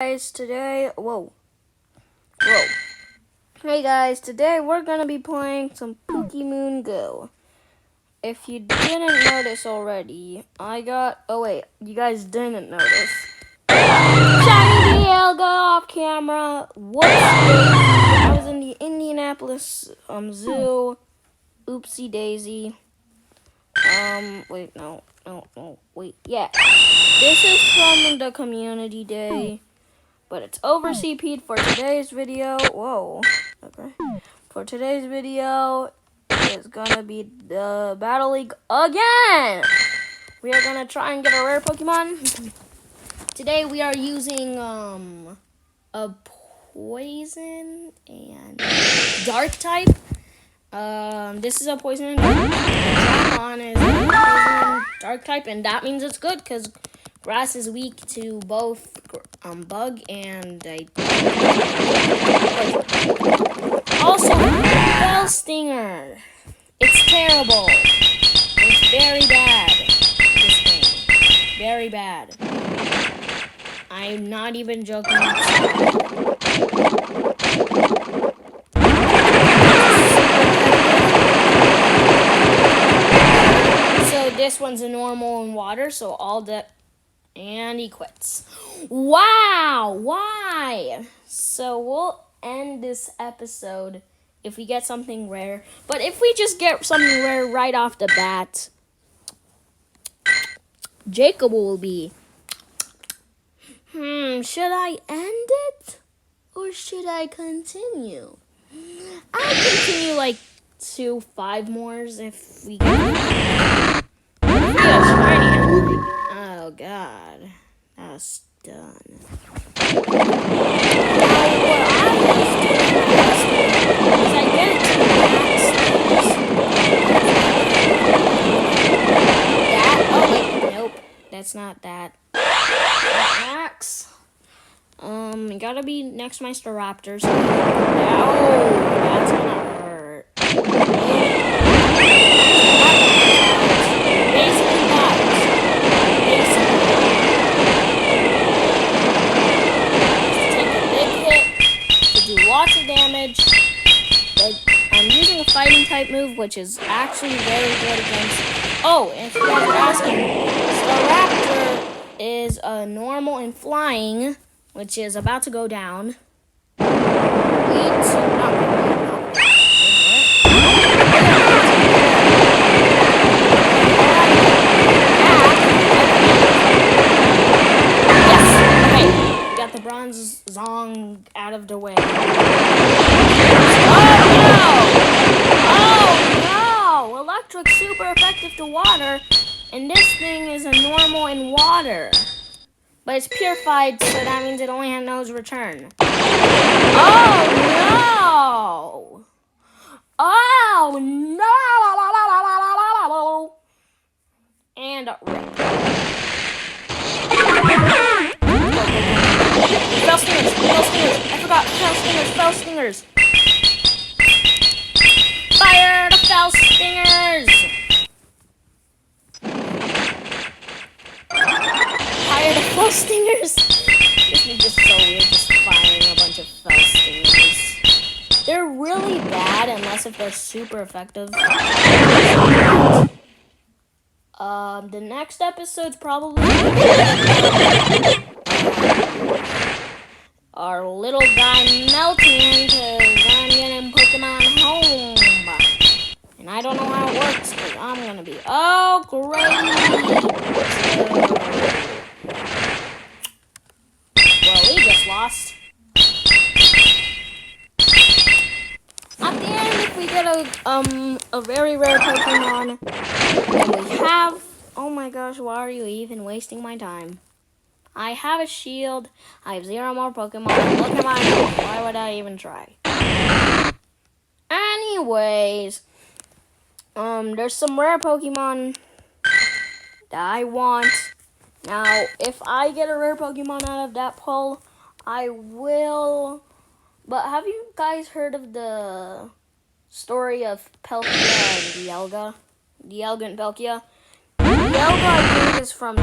Guys, Hey guys, today we're gonna be playing some Pokemon Go. If you didn't notice already, you guys didn't notice. Shiny DL, go off camera. I was in the Indianapolis zoo. Oopsie daisy. Yeah. This is from the community day. But it's over CP'd for today's video. Whoa. Okay. For today's video, it's gonna be the Battle League again. We are gonna try and get a rare Pokemon. Today we are using a poison and dark type. This is a poison and dark. Dragon is a poison and dark type, and that means it's good because grass is weak to both bug and also Bell Stinger. It's terrible. It's very bad. This thing, very bad. I'm not even joking. So this one's a normal in water. So all that. And he quits. Wow, why? So we'll end this episode if we get something rare. But if we just get something rare right off the bat, Jacob will be. Should I end it? Or should I continue? I'll continue like 5 more if we get Oh God, that's done. Nope, that's not that. Max. You gotta be next Meister Raptors. Oh, that's gonna hurt. I'm using a fighting type move, which is actually very good against. Oh, and if you guys are asking, Staraptor is a normal and flying, which is about to go down. The bronze Zong out of the way. Oh no! Electric's super effective to water, and this thing is a normal in water. But it's purified, so that means it only knows return. Oh no! Oh no! And Fell Stingers! I forgot! Fell Stingers! Fire the Fell Stingers! Fire the Fell Stingers! This is just so weird, just firing a bunch of Fell Stingers. They're really bad unless if they're super effective. The next episode's probably our little guy melting because I'm getting Pokemon home. And I don't know how it works because I'm going to be... Oh, great! Well, we just lost. At the end, if we get a very rare Pokemon, and we have... Oh my gosh, why are you even wasting my time? I have a shield. I have 0 more Pokemon. Look at my health. Why would I even try? Anyways, there's some rare Pokemon that I want. Now, if I get a rare Pokemon out of that pull, I will. But have you guys heard of the story of Palkia and Dialga? Dialga and Palkia? Dialga, I think, is from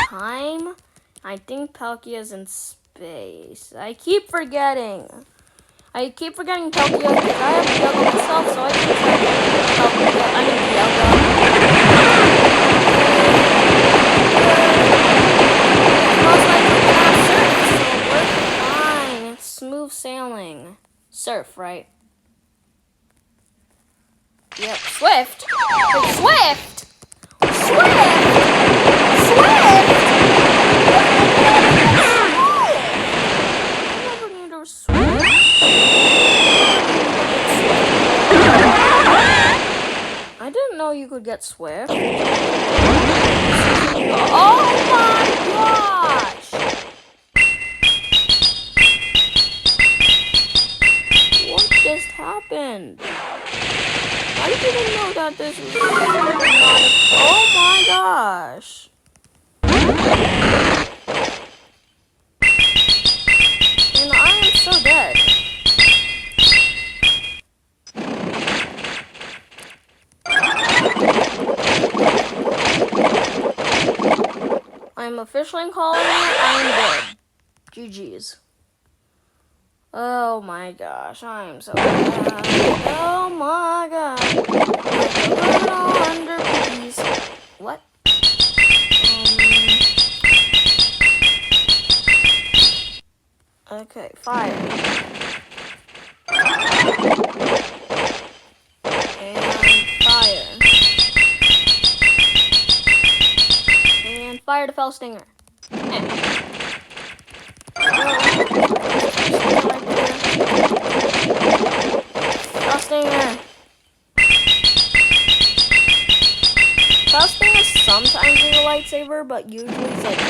time. I think Palkia's in space. I keep forgetting Palkia because I have Dialga myself, so I can try Palkia. I mean Dialga. Most likely gonna have Surf, so we're fine. It's smooth sailing. Surf, right? Yep. Swift? It's Swift! Swift! Swift! I never knew there was Swift. I didn't know you could get Swift. Oh my gosh! What just happened? I didn't know that this was not oh my gosh! And I am so dead. I'm officially calling it. I'm dead. GG's. Oh my gosh, I'm so bad. Oh my god. Under, please. What? Okay, fire. And fire. And fire to Fell Stinger. Fell Stinger. Fell Stinger sometimes is a lightsaber, but usually it's like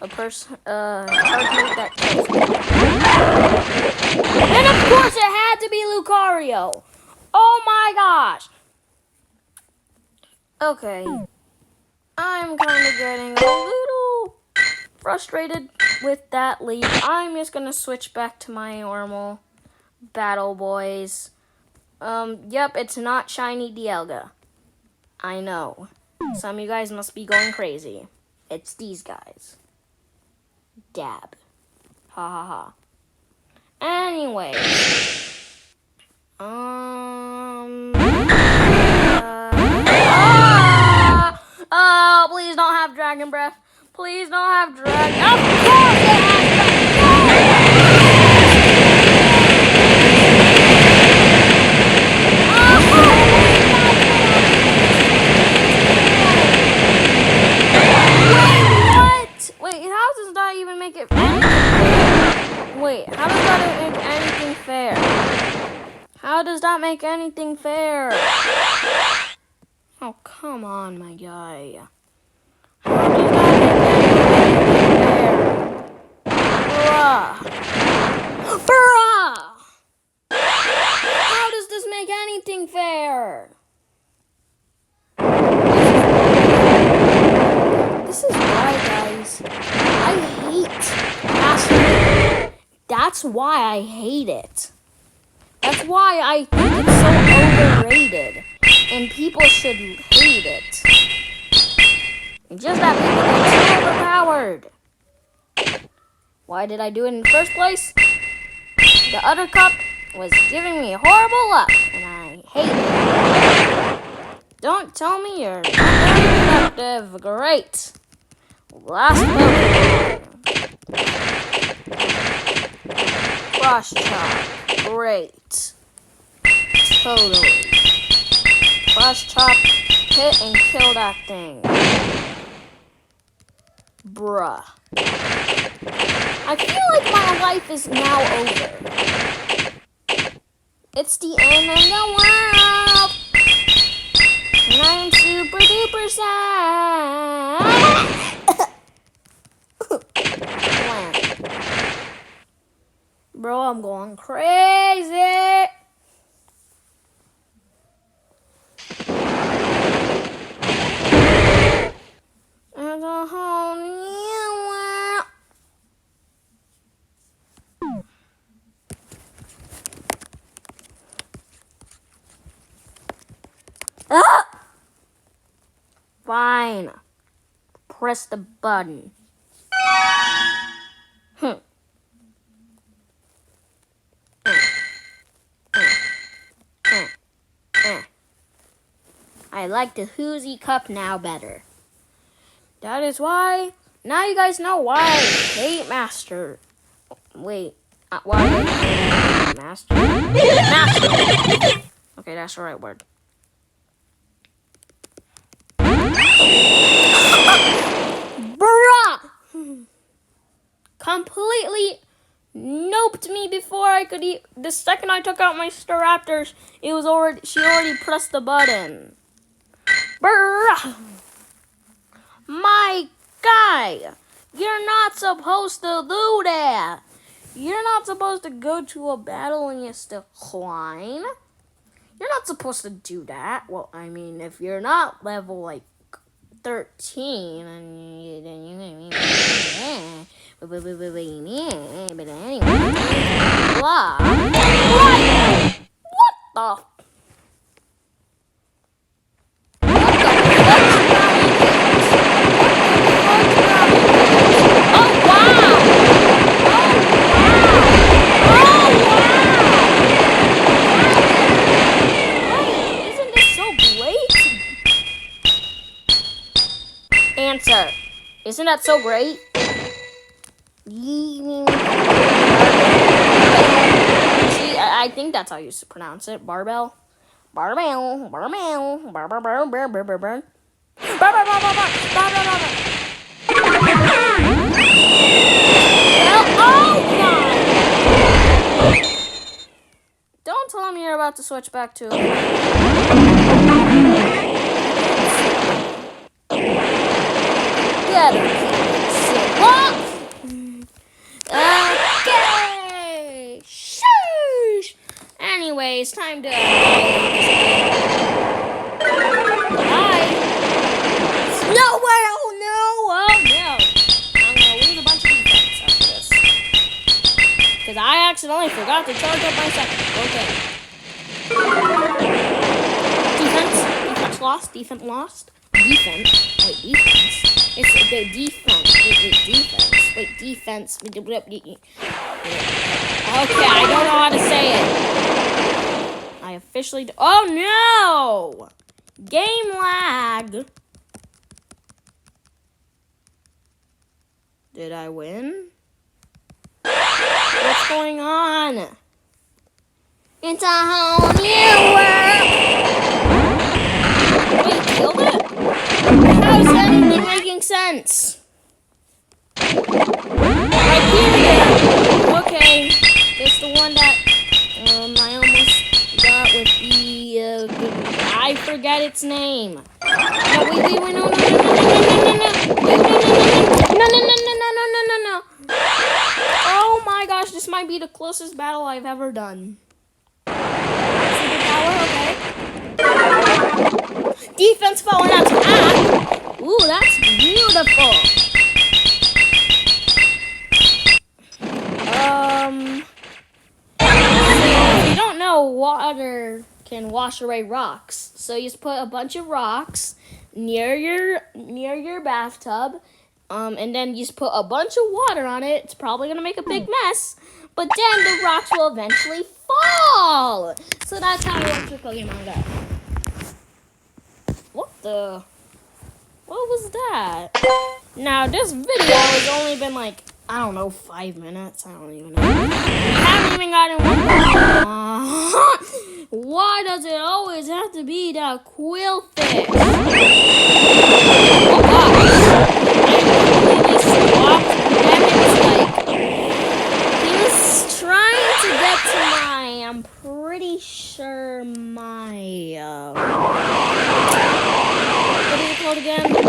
a person, charge move that kills me. And of course it had to be Lucario. Oh my gosh. Okay. I'm kind of getting a little frustrated with that lead. I'm just going to switch back to my normal battle boys. Yep, it's not Shiny Dialga. I know. Some of you guys must be going crazy. It's these guys. Dab. Ha ha ha. Anyway. Oh, please don't have Dragon Breath. Please don't have Dragon. Of course it has Wait, how does that even make it fair? Wait, how does that make anything fair? How does that make anything fair? Oh, come on, my guy. How does that make anything fair? Bruh! Bruh! How does this make anything fair? This is why, guys. I hate Master. That's why I hate it. That's why I think it's so overrated. And people should hate it. It's just that people are too overpowered. Why did I do it in the first place? The other cup was giving me horrible luck. And I hate it. Don't tell me you're not effective. Great. Last Pokemon. Frost Chop. Great. Totally. Frost Chop, hit and kill that thing. Bruh. I feel like my life is now over. It's the end of the world. And I'm super duper sad. Bro, I'm going crazy. There's a whole new world. Ah! Fine. Press the button. I like the Hoozy Cup now better. That is why. Now you guys know why I hate Master. Wait. Why I hate Master? Master. Okay, that's the right word. Bruh! Completely noped me before I could eat. The second I took out my Staraptors, she already pressed the button. Bruh! My guy, you're not supposed to do that. You're not supposed to go to a battle and just decline. You're not supposed to do that. Well, I mean, if you're not level like 13, then you but anyway, blah. What the? Answer. Isn't that so great? See, I think that's how you pronounce it. Barbell. Barbell. Barbell. Barbell. Don't tell me you're about to switch back to okay. Shush. Anyways, time to bye. No way! Oh no! Oh no! I'm gonna lose a bunch of defense after this because I accidentally forgot to charge up my second. Okay. Defense lost. Defense lost. Defense. Wait, defense. It's the defense. Wait, defense. Okay, I don't know how to say it. I officially. Oh no! Game lag. Did I win? What's going on? It's a whole new world. Wait, killed it? How is anything making sense? Right here. Okay, it's the one that I almost got with the. I forget its name. No, wait, no. No. Oh my gosh, this might be the closest battle I've ever done. Superpower, okay. Defense fell and attack. Ooh, that's beautiful. If you don't know, water can wash away rocks. So you just put a bunch of rocks near your bathtub, and then you just put a bunch of water on it. It's probably gonna make a big mess, but then the rocks will eventually fall. So that's how it works with Pokemon Go. What was that? Now this video has only been like, I don't know, 5 minutes. I don't even know. We haven't even gotten one. Why does it always have to be that Quillfish? Oh gosh. He was trying to get to I'm pretty sure my, what is it called again? Other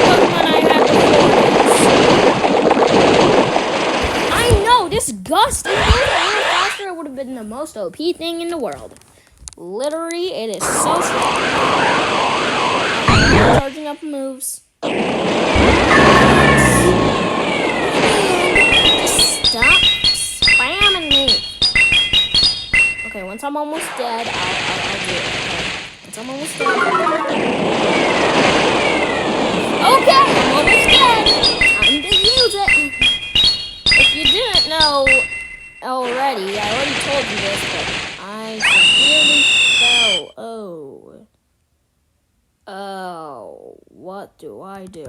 Pokemon I had before. I know, this Gust, if it was a little faster, it would have been the most OP thing in the world. Literally, it is so strong. Charging up moves. Stop spamming me. Okay, once I'm almost dead, I'll do it. Okay. Once I'm almost dead. Okay, I'm almost dead. Time to use it. If you didn't know already, I already told you this, but I severely fell. Oh. Oh, what do I do?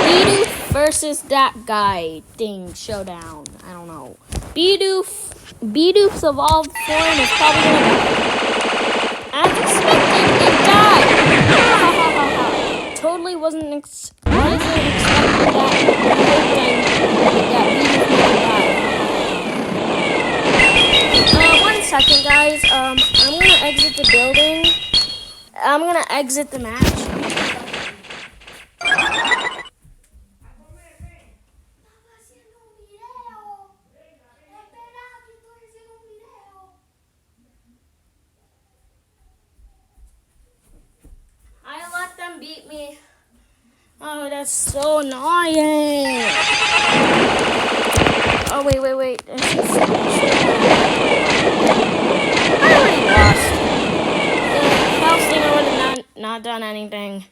Bidoof versus that guy thing showdown. I don't know. Bidoof's evolved form is probably gonna die. As expected, it died. Totally wasn't expecting that Bidoof. 1 second, guys. I'm gonna exit the building. I'm gonna exit the match. I let them beat me. Oh, that's so annoying. Oh, wait. I already lost. The house thing already not done anything.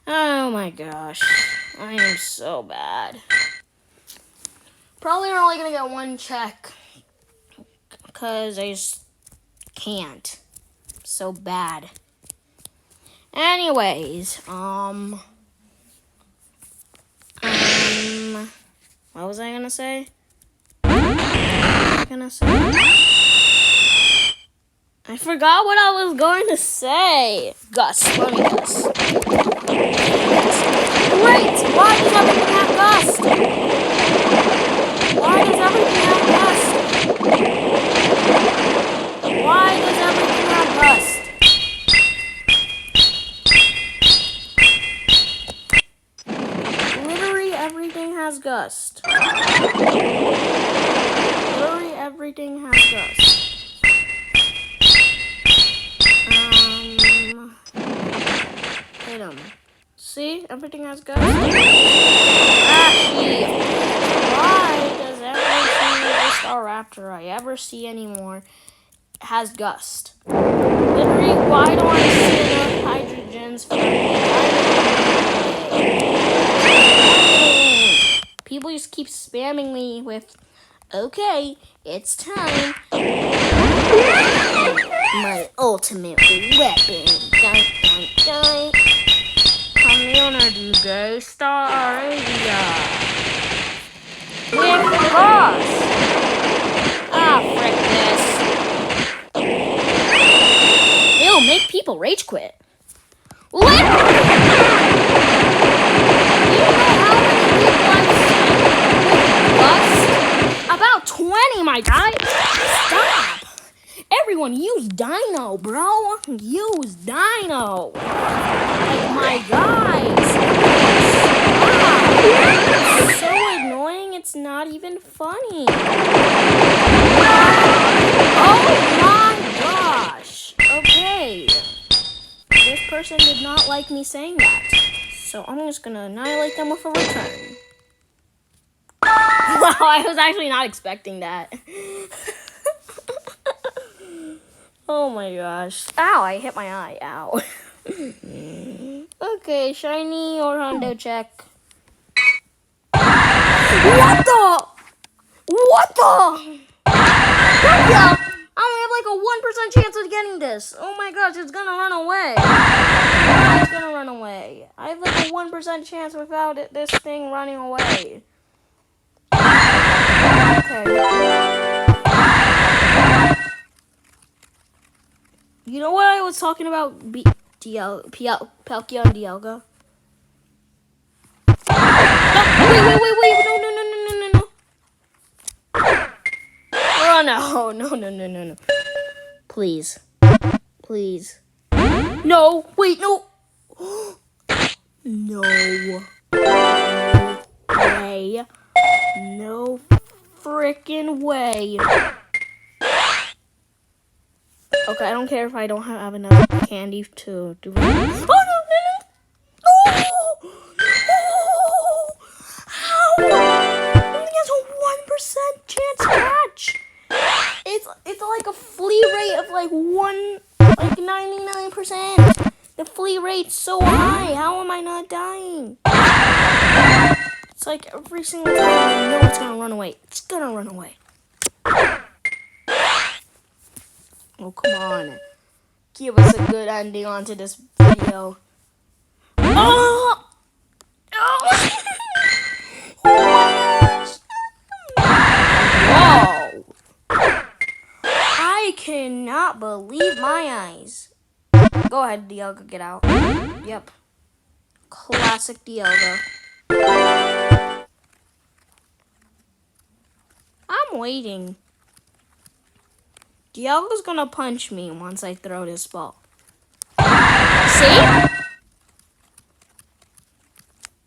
Oh my gosh. I am so bad. Probably only gonna get 1 check. Because I just can't. So bad. Anyways, what was I gonna say? I forgot what I was going to say. Gus, let me guess. Wait, why does everything have Gus? Why does everything have Gus? Literally everything has Gust. Literally everything has Gust. Hit him. See? Everything has Gust. Actually, why does every single Staraptor I ever see anymore has Gust? Literally, why don't I see enough hydrogens for people just keep spamming me with, okay, it's time. My ultimate weapon. Dun, dun, dun. Community Day Staravia. With Ross. Ah, frick this. It'll make people rage quit. Literally. About 20, my guy. Stop. Everyone use Dino, bro. Use Dino. Like, my guys. Stop. It's so annoying. It's not even funny. Oh my gosh. Okay. This person did not like me saying that. So I'm just gonna annihilate them with a return. Wow, I was actually not expecting that. Oh my gosh. Ow, I hit my eye. Ow. Okay, shiny or hundo check. What the? Yeah, I only have like a 1% chance of getting this. Oh my gosh, it's gonna run away. It's gonna run away. I have like a 1% chance without this thing running away. Okay. You know what I was talking about? Palkia and Dialga? Wait. No. Oh, no. Please. No, wait, no. No way. No freaking way. Okay, I don't care if I don't have enough candy to do it. Oh, no. How? Only has a 1% chance to catch. It's like a flea rate of like 99%. The flea rate's so high. How am I not dying? It's like every single time I know it's gonna run away. It's gonna run away. Oh, come on. Give us a good ending onto this video. Oh! Oh! Whoa! I cannot believe my eyes. Go ahead, Dialga, get out. Yep. Classic Dialga. I'm waiting. Dialga's gonna punch me once I throw this ball. See?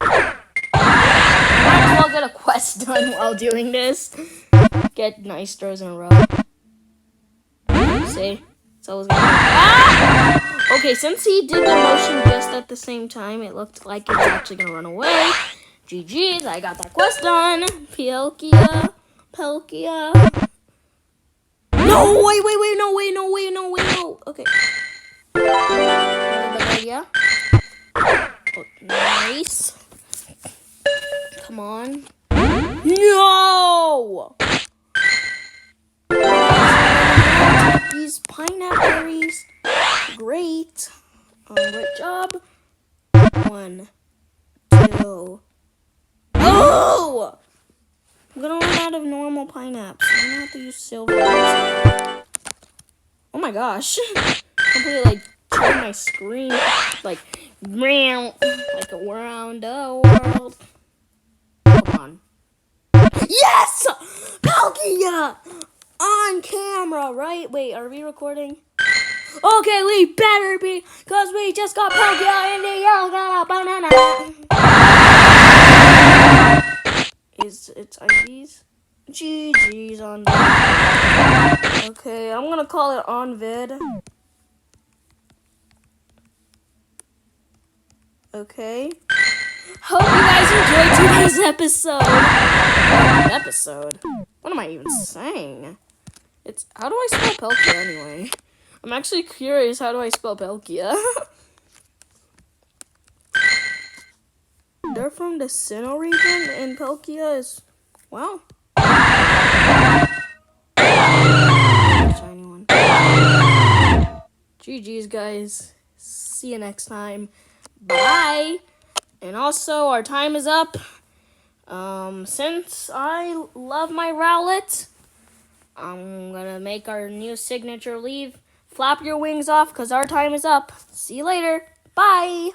Might as well get a quest done while doing this. Get nice throws in a row. See? It's always gonna ah! Okay, since he did the motion just at the same time, it looked like it was actually gonna run away. GG's, I got that quest done. Palkia. No, wait, no. Okay. Yeah. Oh, nice. Come on. No! These pineapple berries. Great. Great job. 1, 2. Oh! I'm gonna run out of normal pineapples. I'm gonna have to use silver. Oh my gosh. Completely turn my screen like around the world. Come on. Yes! Palkia! On camera, right? Wait, are we recording? Okay, we better be, because we just got Palkia in the yellow got a banana. It's IVs? GG's on that. Okay, I'm gonna call it on vid. Okay. Hope you guys enjoyed today's episode. What am I even saying? How do I spell Palkia anyway? I'm actually curious, how do I spell Palkia? They're from the Sinnoh region, and Palkia is, wow. Shiny one. GG's, guys. See you next time. Bye. And also, our time is up. Since I love my Rowlet, I'm gonna make our new signature leave. Flap your wings off, because our time is up. See you later. Bye.